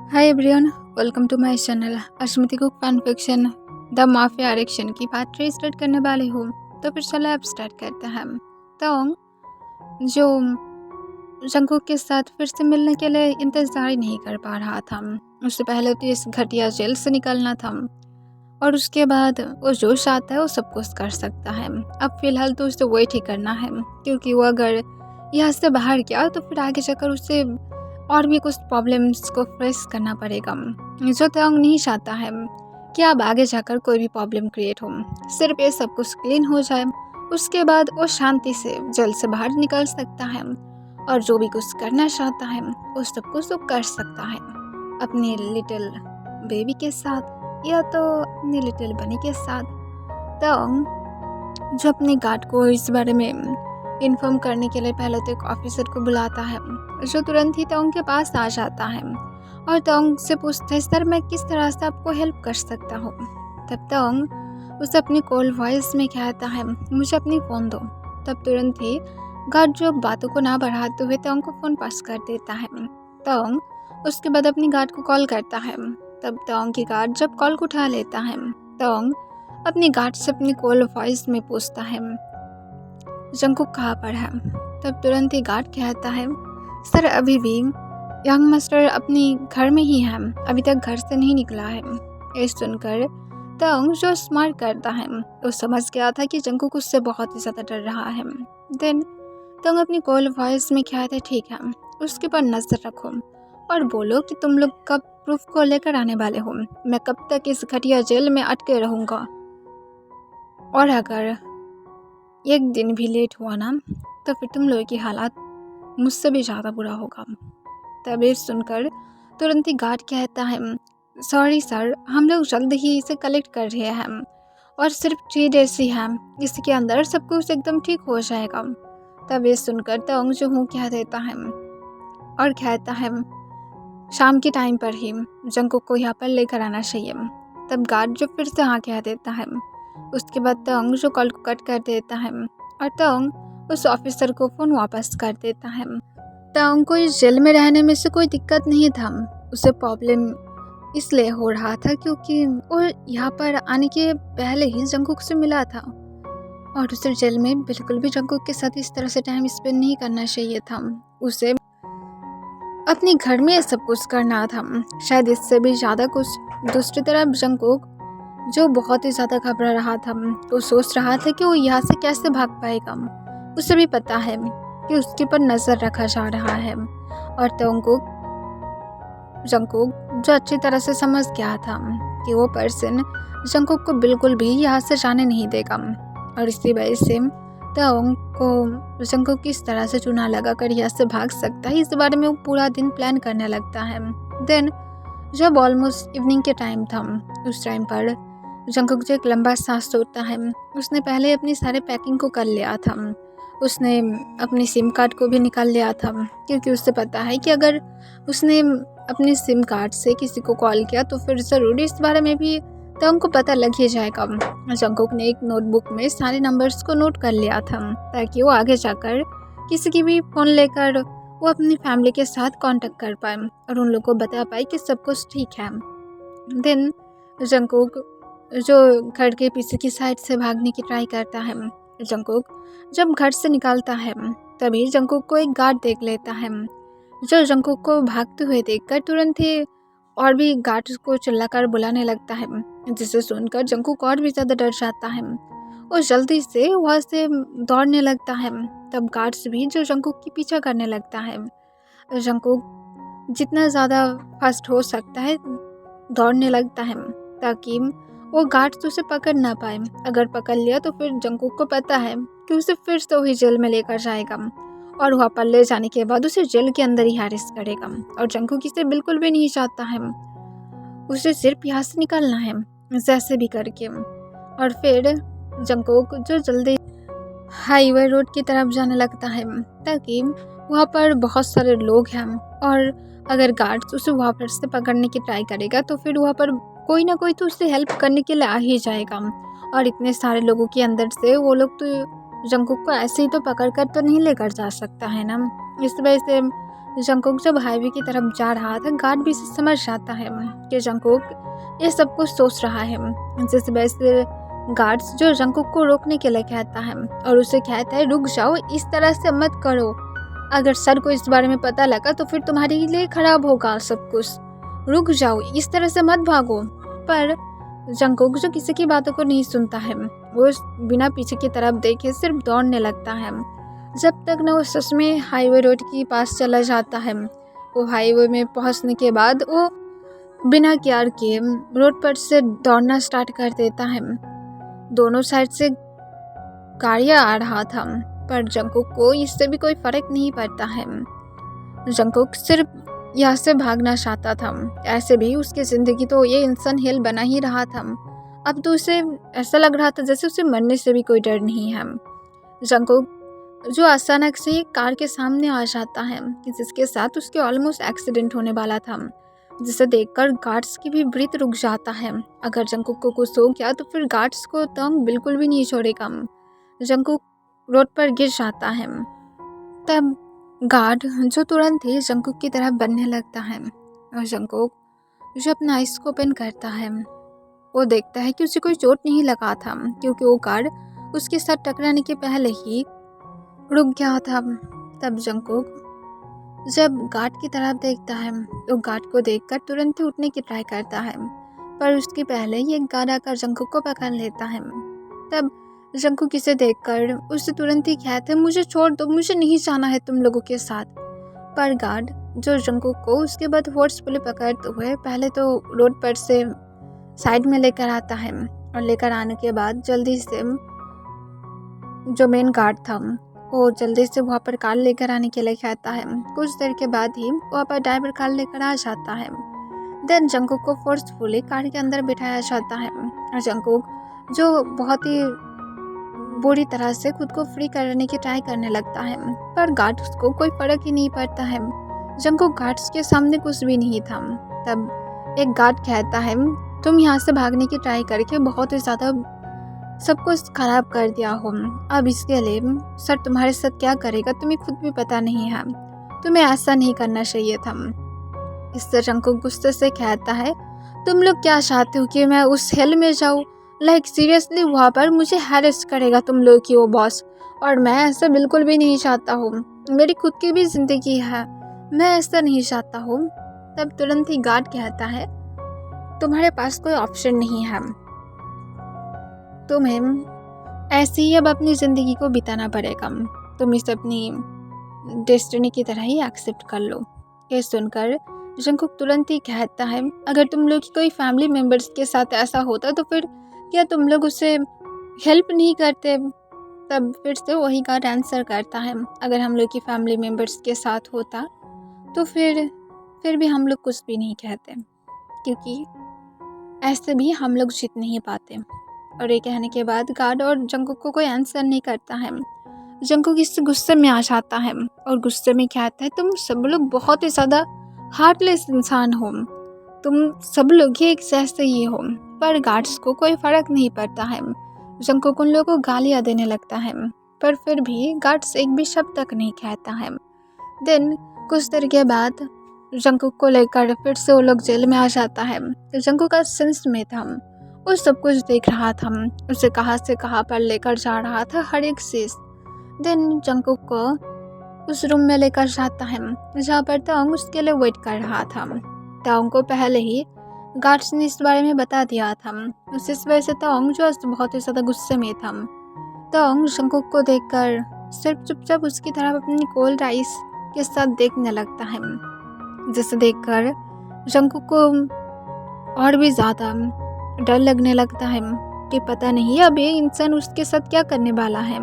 Hi everyone, welcome to my channel Ashmiti cook fan fiction the mafia addiction की part 3 start करने वाली हूँ। तो फिर चलो अब स्टार्ट करते हैं। तो जो जंकुक के साथ फिर से मिलने के लिए इंतज़ार ही नहीं कर पा रहा था। उससे पहले तो इस घटिया जेल से निकलना था और उसके बाद वो जो चाहता है वो सब कुछ कर सकता है। अब फिलहाल तो उसे वेट ही करना है, क्योंकि वो अगर यहाँ से बाहर गया तो फिर आगे जाकर उसे और भी कुछ प्रॉब्लम्स को फेस करना पड़ेगा। जो तयंग नहीं चाहता है कि अब आगे जाकर कोई भी प्रॉब्लम क्रिएट हो, सिर्फ ये सब कुछ क्लीन हो जाए, उसके बाद वो शांति से जेल से बाहर निकल सकता है और जो भी कुछ करना चाहता है वो सब कुछ वो कर सकता है अपनी लिटिल बेबी के साथ या तो अपनी लिटिल बनी के साथ। तो जो अपने गार्ड को इस बारे में इन्फॉर्म करने के लिए पहले तो एक ऑफिसर को बुलाता है, जो तुरंत ही तोंग के पास आ जाता है और तोंग से पूछता है, सर मैं किस तरह से आपको हेल्प कर सकता हूँ। तब तोंग उसे अपनी कॉल वॉइस में कहता है, मुझे अपनी फ़ोन दो। तब तुरंत ही गार्ड जो बातों को ना बढ़ाते हुए तोंग को फ़ोन पास कर देता है। तोंग उसके बाद अपनी गार्ड को कॉल करता है। तब तोंग की गार्ड जब कॉल को उठा लेता है, तोंग अपनी गार्ड से अपनी कॉल वॉइस में पूछता है, जंकुक कहाँ पर है। तब तुरंत ही गार्ड कहता है, सर अभी भी यंग मास्टर अपने घर में ही है, अभी तक घर से नहीं निकला है। ये सुनकर तंग जो स्मार्ट करता है वो समझ गया था कि जंकुक उससे बहुत ही ज़्यादा डर रहा है। देन तंग अपनी कॉल वॉइस में कहता है, ठीक है, उसके पर नज़र रखो और बोलो कि तुम लोग कब प्रूफ को लेकर आने वाले हो, मैं कब तक इस घटिया जेल में अटके रहूँगा, और अगर एक दिन भी लेट हुआ ना तो फिर तुम लोगों की हालत मुझसे भी ज़्यादा बुरा होगा। तब ये सुनकर तुरंत ही गार्ड कहता है, सॉरी सर, हम लोग जल्द ही इसे कलेक्ट कर रहे हैं और सिर्फ 3 डेज ही हैं, इसके अंदर सब कुछ एकदम ठीक हो जाएगा। तब ये सुनकर तोंग जो हूँ कह देता है और कहता है, शाम के टाइम पर ही जंकुक को यहाँ पर लेकर आना चाहिए। तब गार्ड जो फिर से हाँ कह देता है। उसके बाद तोंग जो कॉल को कट कर देता है और तोंग उस ऑफिसर को फ़ोन वापस कर देता है। तोंग को इस जेल में रहने में से कोई दिक्कत नहीं था, उसे प्रॉब्लम इसलिए हो रहा था क्योंकि वो यहाँ पर आने के पहले ही जंकुक से मिला था और उसे जेल में बिल्कुल भी जंकुक के साथ इस तरह से टाइम स्पेंड नहीं करना चाहिए था। उसे अपने घर में सब कुछ करना था, शायद इससे भी ज़्यादा कुछ। दूसरी तरफ जंकुक जो बहुत ही ज़्यादा घबरा रहा था, वो सोच रहा था कि वो यहाँ से कैसे भाग पाएगा। उसे भी पता है कि उसके पर नज़र रखा जा रहा है और जंकुक जो अच्छी तरह से समझ गया था कि वो पर्सन जंकुक को बिल्कुल भी यहाँ से जाने नहीं देगा और इसी वजह से तोंग को जंकुक किस तरह से चुना लगा कर यहाँ से भाग सकता है, इस बारे में वो पूरा दिन प्लान करने लगता है। देन जब ऑलमोस्ट इवनिंग के टाइम था, उस टाइम पर जंकुक जो एक लंबा सांस सोचता है, उसने पहले अपनी सारे पैकिंग को कर लिया था। उसने अपनी सिम कार्ड को भी निकाल लिया था, क्योंकि उससे पता है कि अगर उसने अपने सिम कार्ड से किसी को कॉल किया तो फिर ज़रूर इस बारे में भी तो उनको पता लग ही जाएगा। जंकुक ने एक नोटबुक में सारे नंबर्स को नोट कर लिया था, ताकि वो आगे जाकर किसी की भी फ़ोन लेकर वो अपनी फैमिली के साथ कांटेक्ट कर पाए और उन लोगों को बता पाए कि सब कुछ ठीक है। देन जंकुक जो घर के पीछे की साइड से भागने की ट्राई करता है। जंकुक जब घर से निकलता है तभी जंकुक को एक गार्ड देख लेता है, जो जंकुक को भागते हुए देखकर तुरंत ही और भी गार्ड्स को चिल्लाकर बुलाने लगता है, जिसे सुनकर जंकुक और भी ज़्यादा डर जाता है और जल्दी से वहाँ से दौड़ने लगता है। तब गार्ड्स भी जो जंकुक की पीछा करने लगता है। जंकुक जितना ज़्यादा फास्ट हो सकता है दौड़ने लगता है, ताकि वो गार्ड्स उसे पकड़ ना पाए। अगर पकड़ लिया तो फिर जंकुक को पता है कि उसे फिर से वही जेल में लेकर जाएगा और वहाँ पर ले जाने के बाद उसे जेल के अंदर ही अरेस्ट करेगा और जंकुक इसे बिल्कुल भी नहीं चाहता है, उसे सिर्फ यहाँ से निकलना है जैसे भी करके। और फिर जंकुक जो जल्दी हाईवे रोड की तरफ जाने लगता है, ताकि वहाँ पर बहुत सारे लोग हैं और अगर गार्ड्स उसे वहाँ पर से पकड़ने की ट्राई करेगा तो फिर वहाँ पर कोई ना कोई तो उससे हेल्प करने के लिए आ ही जाएगा और इतने सारे लोगों के अंदर से वो लोग तो जंकुक को ऐसे ही तो पकड़ कर तो नहीं लेकर जा सकता है ना। इस वजह से जंगकुक जब हाईवे की तरफ जा रहा था, गार्ड भी इसे समझ जाता है कि जंगकुक ये सब कुछ सोच रहा है। जिस वजह से गार्ड्स जो जंगकुक को रोकने के लिए कहता है और उसे कहता है, रुक जाओ, इस तरह से मत करो। अगर सर को इस बारे में पता लगा तो फिर तुम्हारे लिए खराब होगा सब कुछ। रुक जाओ, इस तरह से मत भागो। पर जंगकुक जो किसी की बातों को नहीं सुनता है, वो बिना पीछे की तरफ देखे सिर्फ दौड़ने लगता है, जब तक न वो सच में हाईवे रोड के पास चला जाता है। वो हाईवे में पहुंचने के बाद वो बिना केयर किए रोड पर से दौड़ना स्टार्ट कर देता है। दोनों साइड से गाड़ियां आ रहा था, पर जंगकुक को इससे भी कोई फर्क नहीं पड़ता है। जंगकुक सिर्फ यहाँ से भागना चाहता था। ऐसे भी उसकी ज़िंदगी तो ये इंसान हिल बना ही रहा था। अब तो उसे ऐसा लग रहा था जैसे उसे मरने से भी कोई डर नहीं है। जंगकुक जो अचानक से एक कार के सामने आ जाता है, जिसके साथ उसके ऑलमोस्ट एक्सीडेंट होने वाला था, जिसे देखकर गार्ड्स की भी ब्रीथ रुक जाता है। अगर जंगकुक को कुछ हो गया तो फिर गार्ड्स को तंग बिल्कुल भी नहीं छोड़ेगा। जंगकुक रोड पर गिर जाता है। तब गार्ड जो तुरंत ही जंगकुक की तरफ बढ़ने लगता है और जंगकुक जो अपना आइस को ओपन करता है, वो देखता है कि उसे कोई चोट नहीं लगा था, क्योंकि वो गार्ड उसके साथ टकराने के पहले ही रुक गया था। तब जंगकुक जब गार्ड की तरफ देखता है तो गार्ड को देखकर तुरंत ही उठने की ट्राई करता है, पर उसके पहले ही एक गार्ड आकर जंगकुक को पकड़ लेता है। तब जंगकुक इसे देखकर उसे तुरंत ही कहते हैं, मुझे छोड़ दो, मुझे नहीं जाना है तुम लोगों के साथ। पर गार्ड जो जंगकुक को उसके बाद फोर्सफुली पकड़ते हुए पहले तो रोड पर से साइड में लेकर आता है, और लेकर आने के बाद जल्दी से जो मेन गार्ड था वो जल्दी से वहाँ पर कार लेकर आने के लिए कहता है। कुछ देर के बाद ही वहाँ पर ड्राइवर कार लेकर आ जाता है। देन जंगकुक को फोर्सफुली कार के अंदर बिठाया जाता है और जंगकुक जो बहुत ही बुरी तरह से खुद को फ्री करने की ट्राई करने लगता है, पर गार्ड्स को कोई फर्क ही नहीं पड़ता है। जंगकुक गार्ड्स के सामने कुछ भी नहीं था। तब एक गार्ड कहता है, तुम यहाँ से भागने की ट्राई करके बहुत ही ज़्यादा सब कुछ खराब कर दिया हो। अब इसके लिए सर तुम्हारे साथ क्या करेगा तुम्हें खुद भी पता नहीं है। तुम्हें ऐसा नहीं करना चाहिए था। इससे जंगकुक गुस्से से कहता है, तुम लोग क्या चाहते हो कि मैं उस हेल में जाऊँ? लाइक सीरियसली वहाँ पर मुझे हैरेस करेगा तुम लोग की वो बॉस, और मैं ऐसा बिल्कुल भी नहीं चाहता हूँ। मेरी खुद की भी ज़िंदगी है, मैं ऐसा नहीं चाहता हूँ। तब तुरंत ही गार्ड कहता है, तुम्हारे पास कोई ऑप्शन नहीं है, तुम्हें ऐसे ही अब अपनी ज़िंदगी को बिताना पड़ेगा। तुम इसे अपनी डेस्टिनी की तरह ही एक्सेप्ट कर लो। ये सुनकर जंगकुक तुरंत ही कहता है, अगर तुम लोग की कोई फैमिली मेम्बर्स के साथ ऐसा होता तो फिर क्या तुम लोग उसे हेल्प नहीं करते? तब फिर से वही गार्ड आंसर करता है, अगर हम लोग की फैमिली मेम्बर्स के साथ होता तो फिर भी हम लोग कुछ भी नहीं कहते, क्योंकि ऐसे भी हम लोग जीत नहीं पाते। और ये कहने के बाद गार्ड और जंगकुक को कोई आंसर नहीं करता है। जंगकुक इससे गुस्से में आ जाता है और गुस्से में कहता है, तुम सब लोग बहुत ही ज़्यादा हार्टलेस इंसान हो, तुम सब लोग ही एक जैसे ही हो। पर गार्ड्स को कोई फ़र्क नहीं पड़ता है। जंगकुक उन लोगों को गालियाँ देने लगता है, पर फिर भी गार्ड्स एक भी शब्द तक नहीं कहता है। देन कुछ देर के बाद जंगकुक को लेकर फिर से वो लोग जेल में आ जाता है। जंगकुक का सेंस में था, वो सब कुछ देख रहा था, उसे कहाँ से कहाँ पर लेकर जा रहा था हर एक चीज़। देन जंगकुक को उस रूम में लेकर जाता है जहाँ पर ताओंग उसके लिए वेट कर रहा था। ताओंग को पहले ही गार्ड्स ने इस बारे में बता दिया था, उस इस वजह से ताओंग जो बहुत ही ज़्यादा गुस्से में था। ताओंग जंगकुक को देखकर सिर्फ चुपचाप उसकी तरफ अपनी कोल्ड आइस के साथ देखने लगता है, जिसे देखकर जंगकुक को और भी ज़्यादा डर लगने लगता है कि पता नहीं अब ये इंसान उसके साथ क्या करने वाला है।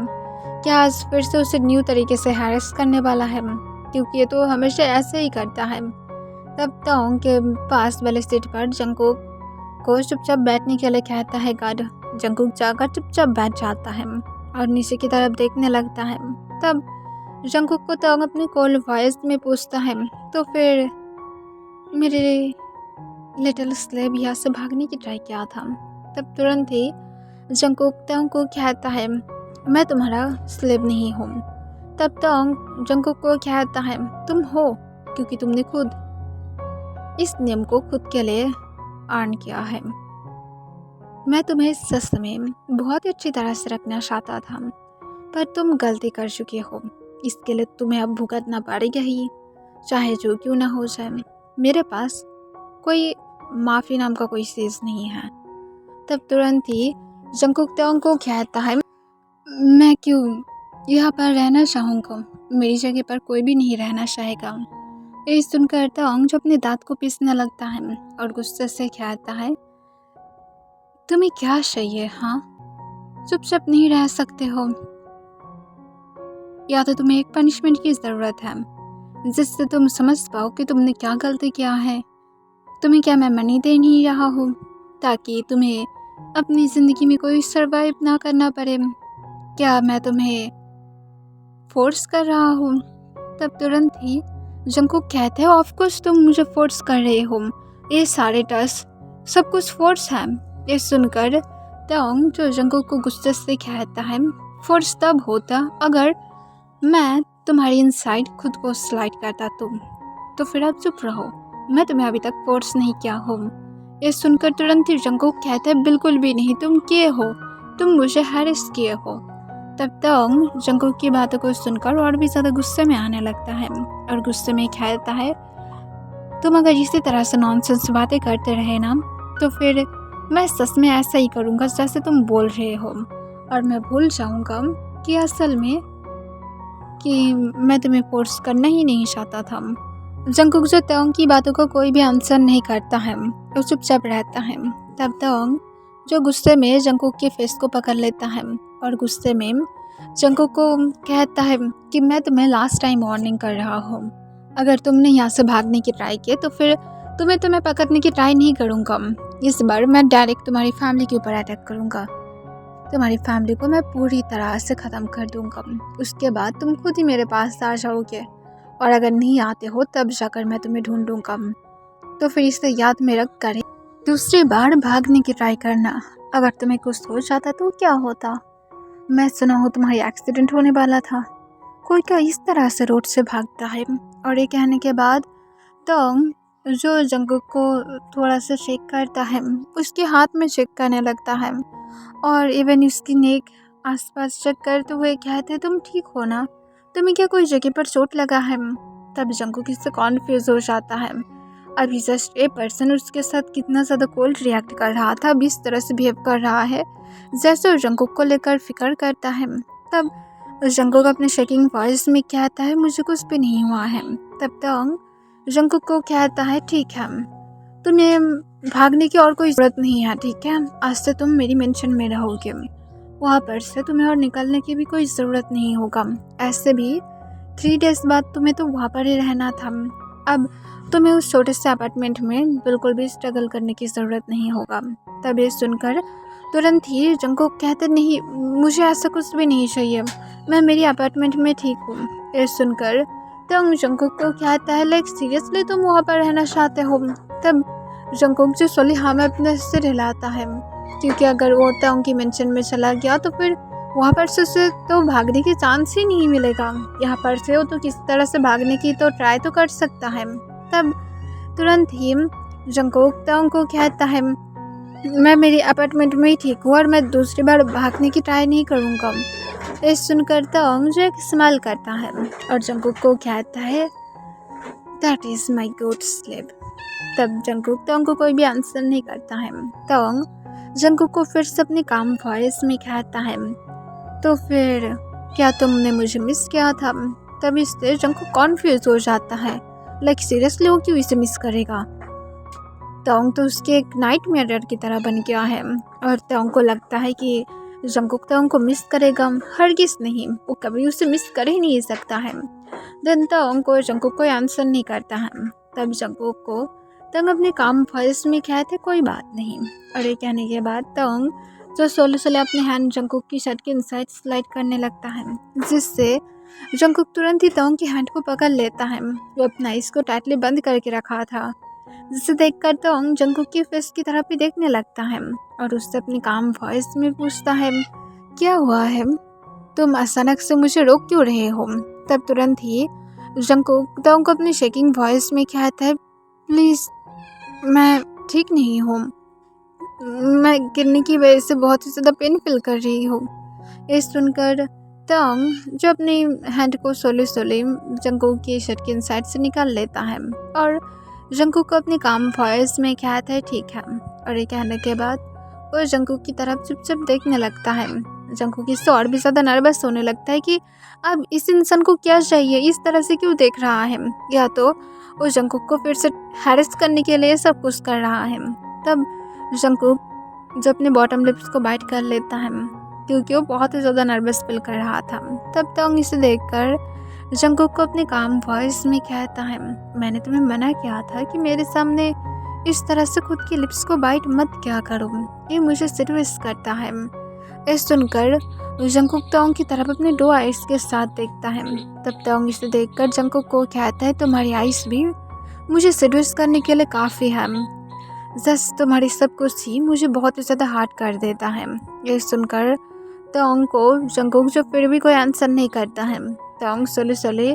क्या आज फिर से उसे न्यू तरीके से हैरेस करने वाला है, क्योंकि ये तो हमेशा ऐसे ही करता है। तब ताओंग के पास वाले सीट पर जंगकुक को चुपचाप बैठने के लिए कहता है गार्ड। जंगकुक जाकर चुपचाप बैठ जाता है और नीचे की तरफ देखने लगता है। तब जंगकुक को ताओंग अपनी कोल्ड वॉइस में पूछता है, तो फिर मेरे लिटिल स्लेव यहाँ से भागने की ट्राई किया था। तब तुरंत ही जंगकुक ताओंग को कहता है, मैं तुम्हारा स्लेव नहीं हूँ। तब ताओंग जंगकुक को कहता है, तुम हो, क्योंकि तुमने खुद इस नियम को खुद के लिए अर्न किया है। मैं तुम्हें सच में बहुत ही अच्छी तरह से रखना चाहता था, पर तुम गलती कर चुके हो। इसके लिए तुम्हें अब भुगतना पड़ेगा ही, चाहे जो क्यों ना हो जाए। मेरे पास कोई माफ़ी नाम का कोई चीज़ नहीं है। तब तुरंत ही जंगकुक तेओंग को कहता है, मैं क्यों यहाँ पर रहना चाहूँगा, मेरी जगह पर कोई भी नहीं रहना चाहेगा। ये सुनकर तेओंग जो अपने दांत को पीसने लगता है और गुस्से से कहता है, तुम्हें क्या चाहिए? हाँ, चुपचाप नहीं रह सकते हो, या तो तुम्हें एक पनिशमेंट की ज़रूरत है जिससे तुम समझ पाओ कि तुमने क्या गलती किया है। तुम्हें क्या मैं मनी दे नहीं रहा हूँ ताकि तुम्हें अपनी ज़िंदगी में कोई सरवाइव ना करना पड़े? क्या मैं तुम्हें फोर्स कर रहा हूँ? तब तुरंत ही जंगकुक कहते हैं, ऑफ कोर्स तुम मुझे फोर्स कर रहे हो, ये सारे टस्ट सब कुछ फोर्स है। ये सुनकर तेओंग जो जंगकुक को गुस्से से कहता है, फोर्स तब होता अगर मैं तुम्हारी इनसाइड खुद को स्लाइड करता तो फिर अब चुप रहो, मैं तुम्हें अभी तक फोर्स नहीं किया हूँ। ये सुनकर तुरंत ही जंगकुक कहता है, बिल्कुल भी नहीं, तुम किए हो, तुम मुझे हैरेस किए हो। तब तेओंग जंगकुक की बातों को सुनकर और भी ज़्यादा गुस्से में आने लगता है और गुस्से में कहता है, तुम अगर इसी तरह से नॉनसेंस बातें करते रहे ना तो फिर मैं सच में ऐसा ही करूँगा जैसे तुम बोल रहे हो, और मैं भूल जाऊँगा कि असल में कि मैं तुम्हें फोर्स करना ही नहीं चाहता था। जंगकुक जो तेओंग की बातों को कोई भी आंसर नहीं करता है, वो चुपचाप रहता है। तब तेओंग जो गुस्से में जंगकुक के फेस को पकड़ लेता है और गुस्से में जंगकुक को कहता है कि मैं तुम्हें लास्ट टाइम वार्निंग कर रहा हूँ, अगर तुमने यहाँ से भागने की ट्राई की तो फिर तुम्हें पकड़ने की ट्राई नहीं करूँगा। इस बार मैं डायरेक्ट तुम्हारी फैमिली के ऊपर अटैक करूँगा, तुम्हारी फैमिली को मैं पूरी तरह से ख़त्म कर दूँगा। उसके बाद तुम खुद ही मेरे पास आ जाओगे, और अगर नहीं आते हो तब जाकर मैं तुम्हें ढूंढूंगा। तो फिर इसे याद में रख कर दूसरी बार भागने की ट्राई करना। अगर तुम्हें कुछ हो जाता तो क्या होता? मैं सुना हूँ तुम्हारी एक्सीडेंट होने वाला था। कोई क्या इस तरह से रोड से भागता है? और ये कहने के बाद तो जो जंगकुक को थोड़ा सा चेक करता है, उसके हाथ में चेक करने लगता है और इवन उसकी नेक आसपास चेक करते हुए कहते हैं, तुम ठीक हो ना? तुम्हें क्या कोई जगह पर चोट लगा है? तब जंगकुक इससे कॉन्फ्यूज हो जाता है। अभी जस्ट ए पर्सन उसके साथ कितना ज़्यादा कोल्ड रिएक्ट कर रहा था, अभी इस तरह से बिहेव कर रहा है जैसे वो जंगकुक को लेकर फिक्र करता है। तब जंगकुक अपने शेकिंग वॉइस में कहता है, मुझे कुछ भी नहीं हुआ है। तब तक जंगकुक को कहता है, ठीक है, तुम्हें भागने की और कोई ज़रूरत नहीं है, ठीक है? आज से तुम मेरी मेंशन में रहोगे, वहाँ पर से तुम्हें और निकलने की भी कोई ज़रूरत नहीं होगा। ऐसे भी 3 डेज़ बाद तुम्हें तो वहाँ पर ही रहना था। अब तुम्हें उस छोटे से अपार्टमेंट में बिल्कुल भी स्ट्रगल करने की ज़रूरत नहीं होगा। तब ये सुनकर तुरंत ही जंगकुक कहते, नहीं, मुझे ऐसा कुछ भी नहीं चाहिए, मैं मेरी अपार्टमेंट में ठीक हूँ। ये सुनकर तब जंगकुक को कहता है, लाइक सीरियसली तुम वहाँ पर रहना चाहते हो? तब जंगकुक जो सोली हाँ में अपने सिर हिलाता है, क्योंकि अगर वो तेओंग की मेंशन में चला गया तो फिर वहाँ पर से उसे तो भागने की चांस ही नहीं मिलेगा। यहाँ पर से वो तो किस तरह से भागने की तो ट्राई तो कर सकता है। तब तुरंत ही जंगकुक तेओंग को कहता है, मैं मेरी अपार्टमेंट में ही ठीक हूँ और मैं दूसरी बार भागने की ट्राई नहीं करूँगा। ये सुनकर तेओंग जो एक स्माइल करता है और जंगकुक को कहता है, that is my good sleep. तब जंगकुक तेओंग को कोई भी आंसर नहीं करता है। तेओंग जंगकुक को फिर से अपनी काम वॉइस में कहता है, तो फिर क्या तुमने मुझे मिस किया था? तब इससे जंगकुक कॉन्फ्यूज हो जाता है, लाइक सीरियसली वो क्यों इसे मिस करेगा? तेओंग तो उसके एक नाइट मिरर की तरह बन गया है और तेओंग को लगता है कि जंगकुक तेओंग को मिस करेगा। हरगिज़ नहीं, वो कभी उसे मिस कर ही नहीं सकता है। देन तेओंग को जंगकुक कोई आंसर नहीं करता है। तब जंगकुक को तेओंग अपने काम वॉइस में कहते, कोई बात नहीं। और ये कहने के बाद तेओंग जो सोले अपने हैंड जंगकुक की शर्ट के इनसाइड स्लाइड करने लगता है, जिससे जंगकुक तुरंत ही तेओंग की हैंड को पकड़ लेता है। वो अपना आइज़ को टाइटली बंद करके रखा था, जिसे देखकर तेओंग जंगकुक की फेस की तरफ ही देखने लगता है और उससे अपनी काम वॉइस में पूछता है, क्या हुआ है? तुम अचानक से मुझे रोक क्यों रहे हो? तब तुरंत ही जंकुक तोंग को अपनी शेकिंग वॉइस में कहता है, प्लीज़, मैं ठीक नहीं हूँ। मैं गिरने की वजह से बहुत ही ज़्यादा पेन फील कर रही हूँ। ये सुनकर तोंग जो अपनी हैंड को सोले सोले जंकुक की शर्ट के इनसाइड से निकाल लेता है और जंकुक को अपनी काम वॉइस में कहता है, ठीक है। और ये कहने के बाद वो जंकुक की तरफ चुपचाप देखने लगता है। जंकुक इससे और भी ज़्यादा नर्वस होने लगता है कि अब इस इंसान को क्या चाहिए, इस तरह से क्यों देख रहा है, या तो वो जंकुक को फिर से हैरेस करने के लिए सब कुछ कर रहा है। तब जंकुक जो अपने बॉटम लिप्स को बाइट कर लेता है क्योंकि वो बहुत ही ज़्यादा नर्वस फील कर रहा था। तब तोंग इसे देखकर जंकुक को अपने काम वॉइस में कहता है, मैंने तुम्हें मना किया था कि मेरे सामने इस तरह से खुद की लिप्स को बाइट मत किया करो, ये मुझे सीरियस करता है। ये सुनकर जंकुक तोंग की तरफ अपने 2 आइस के साथ देखता है। तब तोंग इसे देखकर जंकुक को कहता है, तुम्हारी आइस भी मुझे सीरियस करने के लिए काफ़ी है, जस्ट तुम्हारी सब कुछ ही मुझे बहुत ही ज़्यादा हार्ड कर देता है। ये सुनकर तोंग को जंकुक जो फिर भी कोई आंसर नहीं करता है, तोंग सोले सोले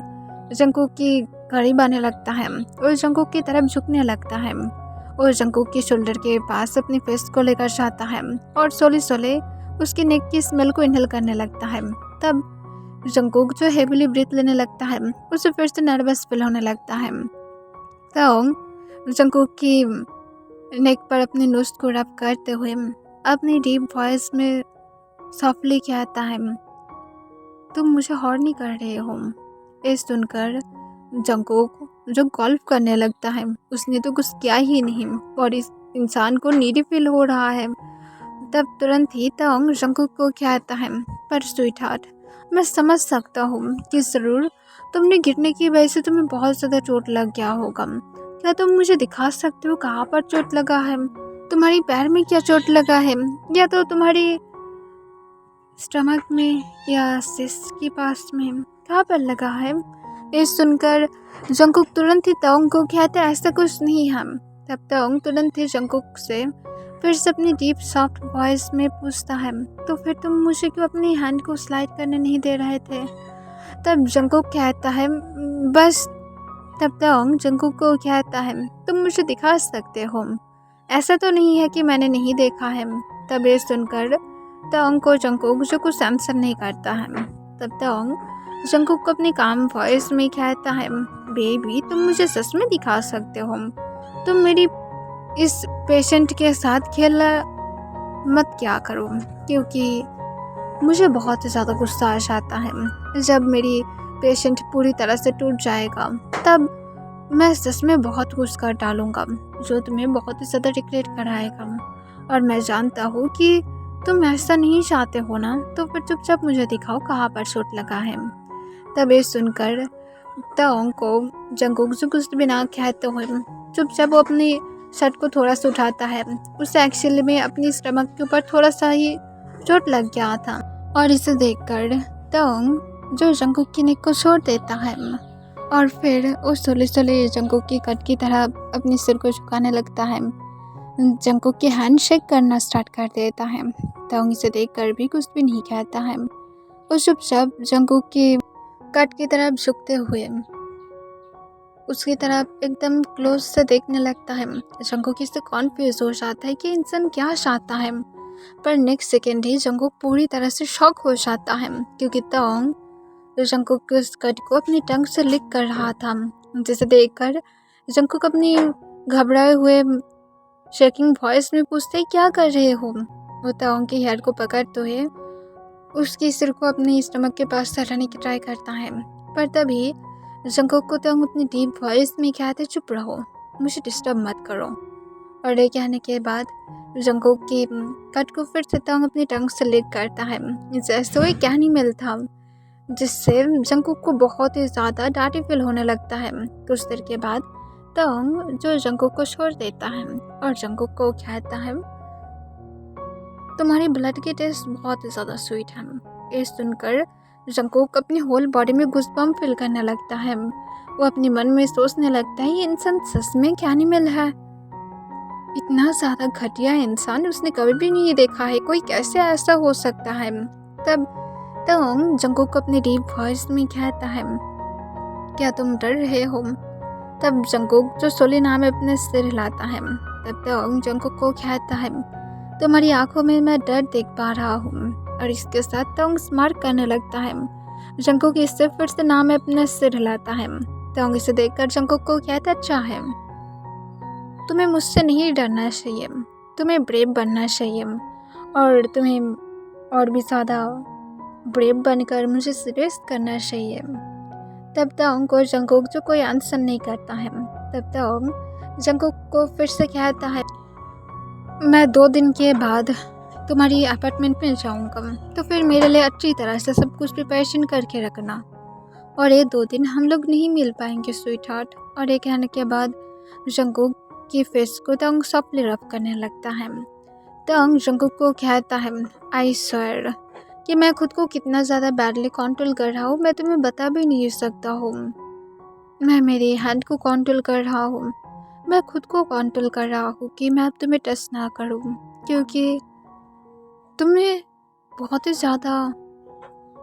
जंकुक की करीब आने लगता है और जंकुक की तरफ झुकने लगता है और जंकुक के शोल्डर के पास अपनी फेस को लेकर जाता है और सोले सोले उसकी नेक की स्मेल को इनहेल करने लगता है। तब जंकुक जो हेवीली ब्रीथ लेने लगता है, उसे फिर से नर्वस फील होने लगता है। तोंग जंकुक की नेक पर अपनी नोज को रब करते हुए अपनी डीप वॉइस में सॉफ्टली कहता है, तुम मुझे हॉर्न नहीं कर रहे हो। ये सुनकर जंकुक जो गोल्फ करने लगता है, उसने तो कुछ किया ही नहीं और इस इंसान को नीडी फील हो रहा है। तब तुरंत ही तोंग जंकुक को कहता है, पर स्वीट हार्ट, मैं समझ सकता हूँ कि ज़रूर तुमने गिरने की वजह से तुम्हें बहुत ज़्यादा चोट लग गया होगा। क्या तुम मुझे दिखा सकते हो कहाँ पर चोट लगा है? तुम्हारी पैर में क्या चोट लगा है, या तो तुम्हारी स्टमक में या सिस्ट के पास में, कहाँ पर लगा है? ये सुनकर जंकुक तुरंत ही तोंग को कहता है, ऐसा कुछ नहीं है। तब तोंग तुरंत ही जंकुक से फिर से अपनी डीप सॉफ्ट वॉइस में पूछता है, तो फिर तुम मुझे क्यों अपनी हैंड को स्लाइड करने नहीं दे रहे थे? तब जंकुक कहता है, बस। तब तोंग जंकुक को कहता है, तुम मुझे दिखा सकते हो, ऐसा तो नहीं है कि मैंने नहीं देखा है। तब ये सुनकर तोंग को जंकुक जो कुछ आंसर नहीं करता है। तब तोंग जंकुक को अपनी काम वॉइस में कहता है, बेबी, तुम मुझे सच में दिखा सकते हो, तुम मेरी इस पेशेंट के साथ खेलना मत क्या करो, क्योंकि मुझे बहुत ही ज़्यादा गुस्सा आ जाता है। जब मेरी पेशेंट पूरी तरह से टूट जाएगा तब मैं सच में बहुत कुछ कर डालूँगा जो तुम्हें बहुत ही ज़्यादा रिग्रेट कराएगा, और मैं जानता हूँ कि तुम ऐसा नहीं चाहते हो ना, तो फिर चुपचाप मुझे दिखाओ कहाँ पर चोट लगा है। तब ये सुनकर तोंग को जंकुक जो कुछ भी ना कहते हुए चुपचाप वो अपनी शर्ट को थोड़ा सा उठाता है। उसे एक्चुअली में अपनी स्टमक के ऊपर थोड़ा सा ही चोट लग गया था, और इसे देखकर तोंग जो जंकुक की नेक को छोड़ देता है और फिर वो सोले सोले जंकुक की कट की तरह अपने सिर को झुकाने लगता है। जंकुक की हैंड शेक करना स्टार्ट कर देता है। तोंग इसे देखकर भी कुछ भी नहीं कहता है। वो चुपचाप जंकुक की कट की तरफ झुकते हुए उसकी तरफ एकदम क्लोज से देखने लगता है। जंकुक इससे कॉन्फ्यूज हो जाता है कि इंसान क्या चाहता है, पर नेक्स्ट सेकेंड ही जंकुक पूरी तरह से शॉक हो जाता है क्योंकि तोंग जंकुक के उस कट को अपनी टंग से लिक कर रहा था, जिसे देखकर जंकुक अपनी घबराए हुए शेकिंग वॉइस में पूछते, क्या कर रहे हो? वो तोंग के हेयर को पकड़ते हुए उसकी सिर को अपने स्टमक के पास सराने की ट्राई करता है, पर तभी जंकुक को तोंग अपनी डीप वॉइस में कहते, चुप रहो, मुझे डिस्टर्ब मत करो। और ये कहने के बाद जंकुक की कट को फिर से तोंग अपनी टंग से लिक करता है, जैसे वो एक एनिमल था, जिससे जंकुक को बहुत ही ज़्यादा डांटी फील होने लगता है। कुछ देर के बाद तोंग जो जंकुक को छोड़ देता है और जंकुक को कहता है, तुम्हारी ब्लड की टेस्ट बहुत ही ज़्यादा स्वीट है। ये सुनकर जंकुक अपनी होल बॉडी में गूज़बम्प फील करने लगता है। वो अपने मन में सोचने लगता है, ये इंसान सच में क्या एनिमल है, इतना ज़्यादा घटिया इंसान उसने कभी भी नहीं देखा है, कोई कैसे ऐसा हो सकता है। तब तोंग जंकुक को अपनी डीप वॉइस में कहता है, क्या तुम डर रहे हो? तब जंगकुक जो सोलिना में अपने सिर हिलाता है। तब तोंग जंगकुक को कहता है, तुम्हारी आंखों में मैं डर देख पा रहा हूँ। और इसके साथ तोंग स्मार्ट करने लगता है। जंगकुक इससे फिर से नाम में अपने सिर हिलाता है। तोंग इसे देखकर जंगकुक को कहता, अच्छा है, तुम्हें मुझसे नहीं डरना चाहिए, तुम्हें ब्रेव बनना चाहिए और तुम्हें और भी ज़्यादा ब्रेव बनकर मुझे सीरियस करना चाहिए। तब तोंग और जंगकुक जो कोई आंसर नहीं करता है। तब तोंग जंगकुक को फिर से कहता है, मैं 2 दिन के बाद तुम्हारी अपार्टमेंट में जाऊंगा, तो फिर मेरे लिए अच्छी तरह से सब कुछ प्रिपरेशन करके रखना। और ये 2 दिन हम लोग नहीं मिल पाएंगे स्वीट हार्ट। और ये कहने के बाद जंगकुक की फेस को तोंग सॉफ्टली रब करने लगता है। तोंग जंगकुक को कहता है, आई स्वेयर कि मैं खुद को कितना ज़्यादा बैडली कंट्रोल कर रहा हूँ मैं तुम्हें बता भी नहीं सकता हूँ। मैं मेरे हैंड को कंट्रोल कर रहा हूँ, मैं खुद को कंट्रोल कर रहा हूँ कि मैं अब तुम्हें टच ना करूँ, क्योंकि तुम्हें बहुत ही ज़्यादा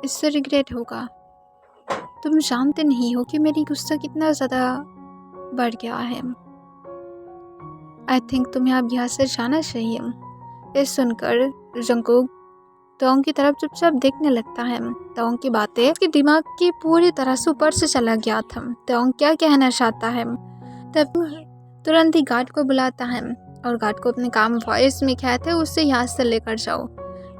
इससे रिग्रेट होगा। तुम जानते नहीं हो कि मेरी गुस्सा कितना ज़्यादा बढ़ गया है। आई थिंक तुम्हें अब यहाँ से जाना चाहिए। ये सुनकर जंगकुक तोंग की तरफ चुपचाप देखने लगता है। तोंग की बातें उसके दिमाग की पूरी तरह से ऊपर से चला गया था। तोंग क्या कहना चाहता है। तब तुरंत ही गार्ड को बुलाता है और गार्ड को अपने काम वॉइस में कहते हैं, उससे यहाँ से लेकर जाओ।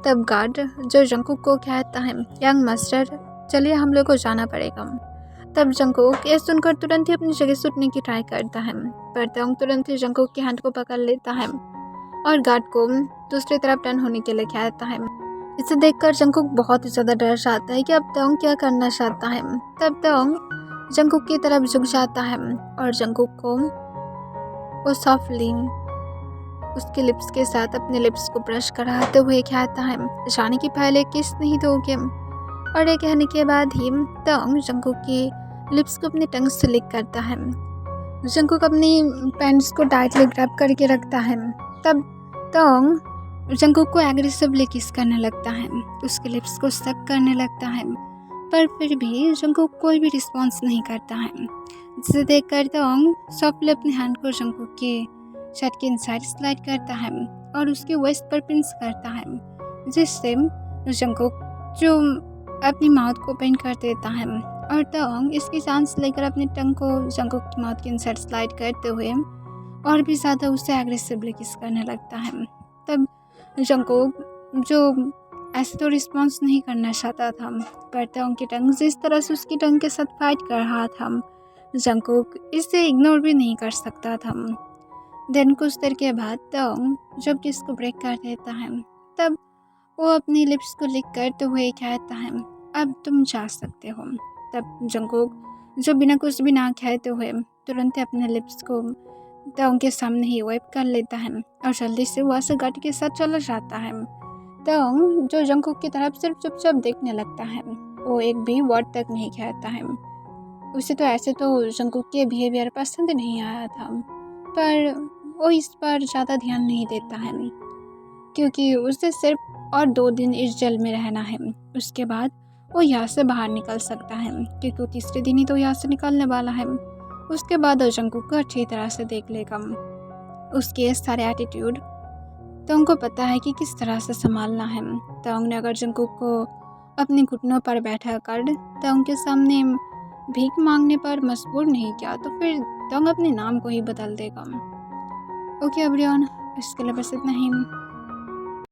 तब गार्ड जो जंगकुक को कहता है, यंग मास्टर चलिए हम लोग को जाना पड़ेगा। तब जंगकुक ये सुनकर तुरंत ही अपनी जगह से उठने की ट्राई करता है, पर तोंग तुरंत ही जंगकुक के हैंड को पकड़ लेता है और गार्ड को दूसरी तरफ टर्न होने के लिए कहता है। इसे देखकर जंगकुक बहुत ही ज़्यादा डर जाता है कि अब तोंग क्या करना चाहता है। तब तोंग जंगकुक की तरफ झुक जाता है और जंगकुक को वो सॉफ्टली उसके लिप्स के साथ अपने लिप्स को ब्रश कराते हुए कहता है, जाने की पहले किस नहीं दोगे। और ये कहने के बाद ही तोंग जंगकुक की लिप्स को अपनी टंग से लिक करता है। जंगकुक अपनी पैंट्स को टाइटली ग्रैब करके रखता है। तब तोंग जंगकुक को एग्रेसिवली किस करने लगता है, उसके लिप्स को सक करने लगता है, पर फिर भी जंगकुक कोई भी रिस्पॉन्स नहीं करता है। जिसे देखकर तोंग सॉफ्टली अपने हैंड को जंगकुक के शर्ट के इनसाइड स्लाइड करता है और उसके वेस्ट पर पिंच करता है, जिससे जंगकुक जो अपनी माउथ को ओपन कर देता है और तोंग इसकी चांस लेकर अपनी टंग को जंगकुक की माउथ के इनसाइड स्लाइड करते हुए और भी ज़्यादा उसे एग्रेसिवली किस करने लगता है। तब जंगकुक जो ऐसे तो रिस्पॉन्स नहीं करना चाहता था, पर तोंग की टंग जिस तरह से उसकी टंग के साथ फाइट कर रहा था, जंगकुक इसे इग्नोर भी नहीं कर सकता था। देन कुछ देर के बाद तोंग जब किस को ब्रेक कर देता है, तब वो अपनी लिप्स को लिक करते हुए कहता है, अब तुम जा सकते हो। तब जंगकुक जो बिना कुछ भी ना कहते हुए तुरंत अपने लिप्स को तोंग के सामने ही वाइप कर लेता है और जल्दी से वहाँ से गार्ड के साथ चला जाता है। तोंग जो जंगकुक की तरफ सिर्फ चुपचाप देखने लगता है, वो एक भी वर्ड तक नहीं कहता है। उसे तो ऐसे तो जंगकुक के बिहेवियर पसंद नहीं आया था, पर वो इस पर ज़्यादा ध्यान नहीं देता है, क्योंकि उसे सिर्फ और 2 दिन इस जेल में रहना है। उसके बाद वो यहाँ से बाहर निकल सकता है, क्योंकि वो तीसरे दिन ही तो यहाँ से निकलने वाला है। उसके बाद वो जंगकुक को अच्छी तरह से देख लेगा, उसके सारे एटीट्यूड तोंग को पता है कि किस तरह से संभालना है। तोंग ने अगर जंगकुक को अपने घुटनों पर बैठा कर तोंग के सामने भीख मांगने पर मजबूर नहीं किया, तो फिर तोंग अपने नाम को ही बदल देगा। ओके एवरीवन, इसके लिए बस इतना ही।